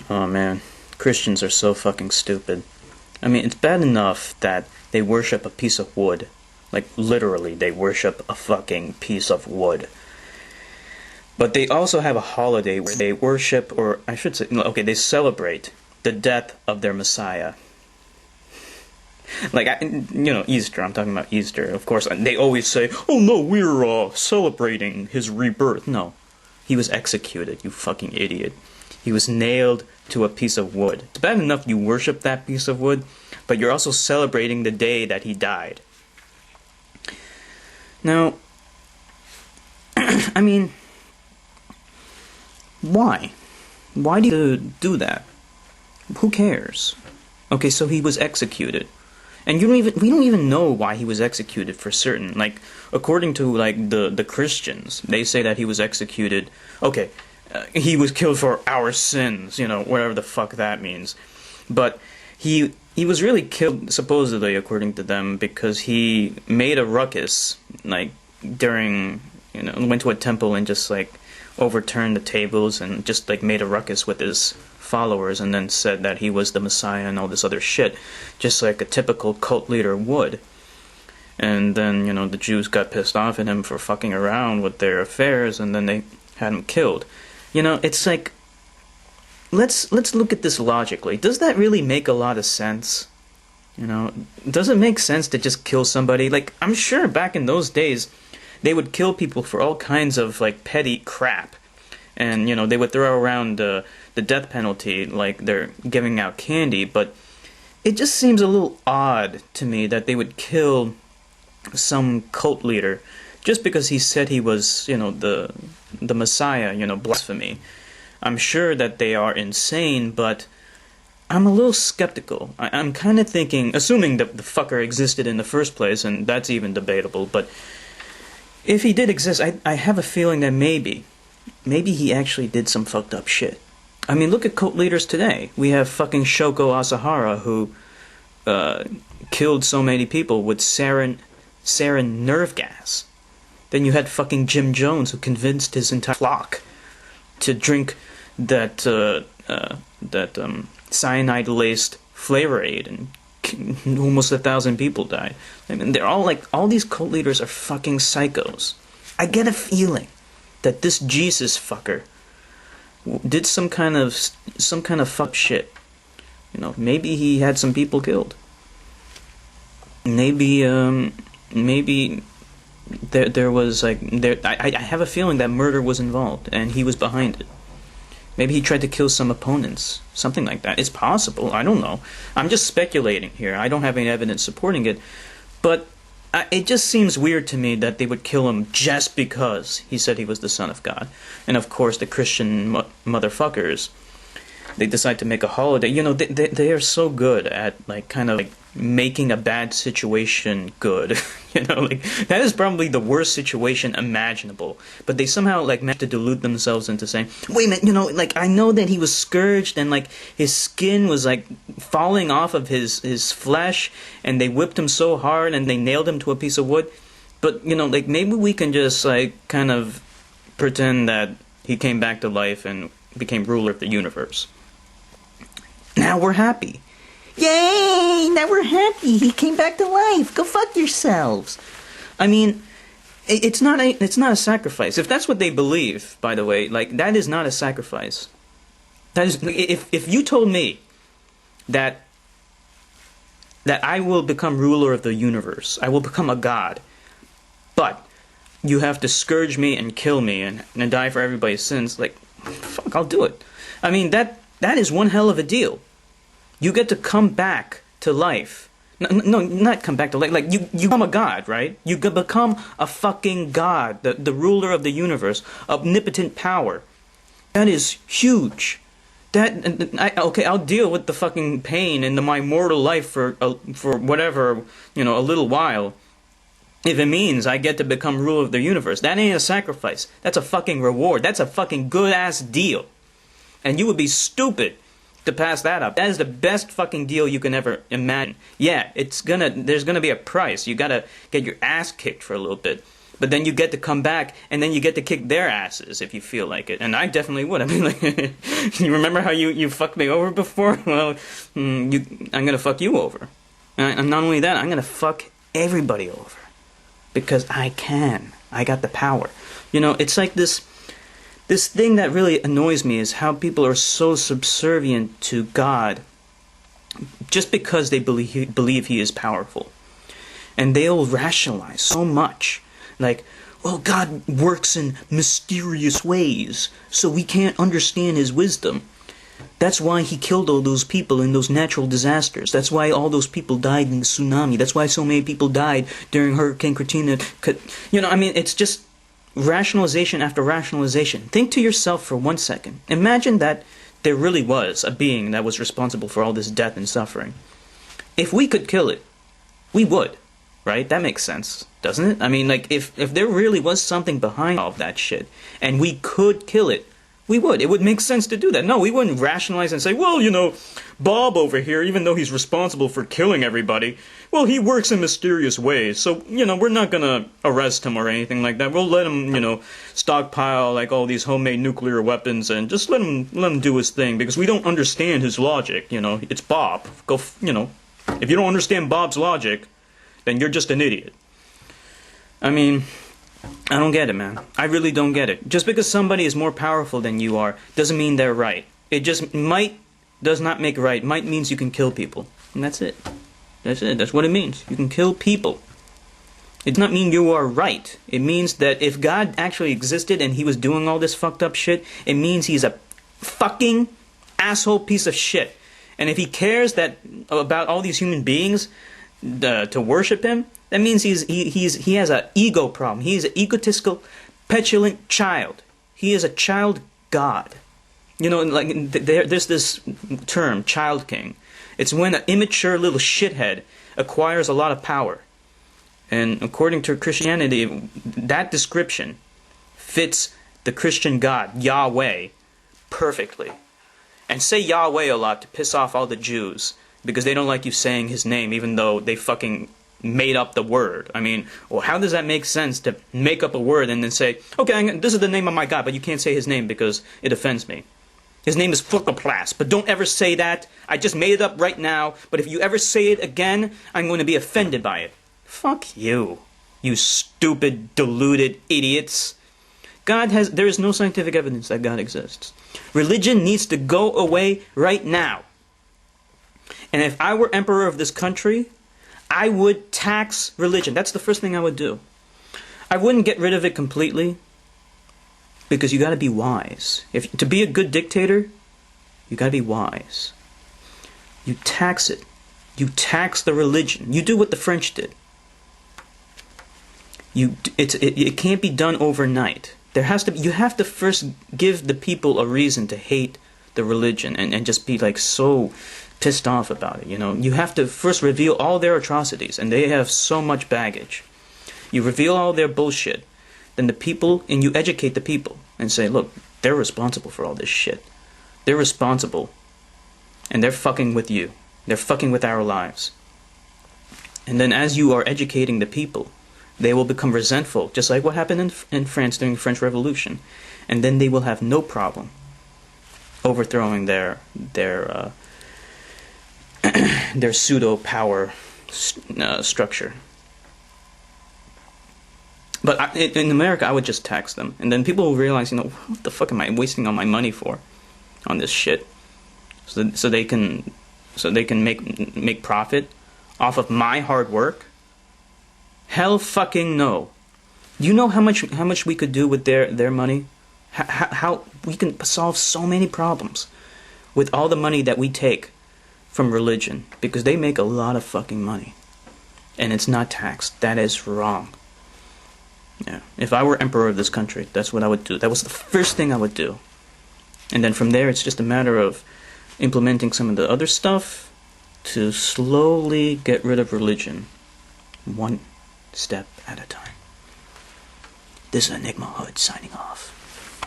Oh man, Christians are so fucking stupid. I mean, it's bad enough that they worship a piece of wood. Like, literally, they worship a fucking piece of wood. But they also have a holiday where they worship, or I should say, okay, they celebrate the death of their Messiah. Like, Easter, I'm talking about Easter. Of course, they always say, oh no, we're celebrating his rebirth. No, he was executed, you fucking idiot. He was nailed to a piece of wood. It's bad enough you worship that piece of wood, but you're also celebrating the day that he died. Now, I mean, why? Why do you do that? Who cares? Okay, so he was executed. And we don't even know why he was executed for certain. Like, according to, like, the Christians, they say that he was executed, okay, he was killed for our sins, whatever the fuck that means. But he was really killed, supposedly, according to them, because he made a ruckus, like, during, went to a temple and just, like, overturned the tables and just, like, made a ruckus with his followers and then said that he was the Messiah and all this other shit, just like a typical cult leader would. And then, the Jews got pissed off at him for fucking around with their affairs, and then they had him killed. It's like, let's look at this logically. Does that really make a lot of sense? Does it make sense to just kill somebody? Like, I'm sure back in those days, they would kill people for all kinds of, like, petty crap. And, they would throw around the death penalty like they're giving out candy, but it just seems a little odd to me that they would kill some cult leader just because he said he was, the Messiah, blasphemy. I'm sure that they are insane, but I'm a little skeptical. I'm kind of thinking, assuming that the fucker existed in the first place, and that's even debatable, but if he did exist, I have a feeling that maybe he actually did some fucked up shit. I mean, look at cult leaders today. We have fucking Shoko Asahara, who killed so many people with sarin nerve gas. Then you had fucking Jim Jones, who convinced his entire flock to drink that cyanide-laced Flavor Aid, and almost 1,000 people died. I mean, they're all these cult leaders are fucking psychos. I get a feeling that this Jesus fucker did some kind of fuck shit. Maybe he had some people killed. Maybe there was I have a feeling that murder was involved and he was behind it. Maybe he tried to kill some opponents, something like that. It's possible. I don't know. I'm just speculating here. I don't have any evidence supporting it, but it just seems weird to me that they would kill him just because he said he was the Son of God. And of course, the Christian motherfuckers, they decide to make a holiday. They are so good at, like, kind of, like, making a bad situation good. That is probably the worst situation imaginable. But they somehow, like, manage to delude themselves into saying, wait a minute, like, I know that he was scourged and, like, his skin was, like, falling off of his flesh, and they whipped him so hard and they nailed him to a piece of wood. But, like, maybe we can just, like, kind of pretend that he came back to life and became ruler of the universe. Now we're happy. Yay! Now we're happy. He came back to life. Go fuck yourselves. I mean, it's not a sacrifice. If that's what they believe, by the way, like, that is not a sacrifice. That is, if you told me that I will become ruler of the universe, I will become a god, but you have to scourge me and kill me and die for everybody's sins, like, fuck, I'll do it. I mean, that is one hell of a deal. You get to come back to life. No, not come back to life. Like, you become a god, right? You become a fucking god, the ruler of the universe, omnipotent power. That is huge. Okay, I'll deal with the fucking pain in my mortal life for whatever, a little while. If it means I get to become ruler of the universe, that ain't a sacrifice. That's a fucking reward. That's a fucking good-ass deal. And you would be stupid to pass that up. That is the best fucking deal you can ever imagine. Yeah, there's gonna be a price. You gotta get your ass kicked for a little bit. But then you get to come back, and then you get to kick their asses if you feel like it. And I definitely would. I mean, like, you remember how you fucked me over before? Well, I'm gonna fuck you over. And not only that, I'm gonna fuck everybody over. Because I can. I got the power. You know, it's like this thing that really annoys me is how people are so subservient to God just because they believe he is powerful. And they'll rationalize so much. Like, well, God works in mysterious ways, so we can't understand his wisdom. That's why he killed all those people in those natural disasters. That's why all those people died in the tsunami. That's why so many people died during Hurricane Katrina. You know, I mean, it's just rationalization after rationalization. Think to yourself for 1 second. Imagine that there really was a being that was responsible for all this death and suffering. If we could kill it, we would. Right? That makes sense, doesn't it? I mean, like, if there really was something behind all of that shit, and we could kill it, we would. It would make sense to do that. No, we wouldn't rationalize and say, well, you know, Bob over here, even though he's responsible for killing everybody, well, he works in mysterious ways, so, you know, we're not gonna arrest him or anything like that. We'll let him, you know, stockpile, like, all these homemade nuclear weapons and just let him do his thing, because we don't understand his logic, you know. It's Bob. You know, if you don't understand Bob's logic, then you're just an idiot. I mean, I don't get it, man. I really don't get it. Just because somebody is more powerful than you are doesn't mean they're right. It just does not make right. Might means you can kill people. And that's it. That's it. That's what it means. You can kill people. It does not mean you are right. It means that if God actually existed and he was doing all this fucked up shit, it means he's a fucking asshole piece of shit. And if he cares about all these human beings, to worship him, that means he has an ego problem. He's an egotistical, petulant child. He is a child god. You know, like there's this term, child king. It's when an immature little shithead acquires a lot of power. And according to Christianity, that description fits the Christian God, Yahweh, perfectly. And say Yahweh a lot to piss off all the Jews, because they don't like you saying his name, even though they fucking made up the word. I mean, well, how does that make sense to make up a word and then say, okay, this is the name of my God, but you can't say his name because it offends me. His name is Flucoplas, but don't ever say that. I just made it up right now, but if you ever say it again, I'm going to be offended by it. Fuck you, you stupid, deluded idiots. There is no scientific evidence that God exists. Religion needs to go away right now. And if I were emperor of this country, I would tax religion. That's the first thing I would do. I wouldn't get rid of it completely, because you got to be wise. To be a good dictator, you got to be wise. You tax it. You tax the religion. You do what the French did. It can't be done overnight. You have to first give the people a reason to hate the religion and just be like so pissed off about it, you know. You have to first reveal all their atrocities, and they have so much baggage. You reveal all their bullshit, then you educate the people and say, look, they're responsible for all this shit. They're responsible, and they're fucking with you. They're fucking with our lives. And then as you are educating the people, they will become resentful, just like what happened in France during the French Revolution. And then they will have no problem overthrowing their pseudo-power structure. But in America, I would just tax them. And then people will realize, you know, what the fuck am I wasting all my money for on this shit? So they can make profit off of my hard work? Hell fucking no. Do you know how much we could do with their money? How we can solve so many problems with all the money that we take from religion, because they make a lot of fucking money and it's not taxed. That is wrong. Yeah. If I were emperor of this country, that's what I would do. That was the first thing I would do. And then from there, it's just a matter of implementing some of the other stuff to slowly get rid of religion, one step at a time. This is Enigma Hood signing off.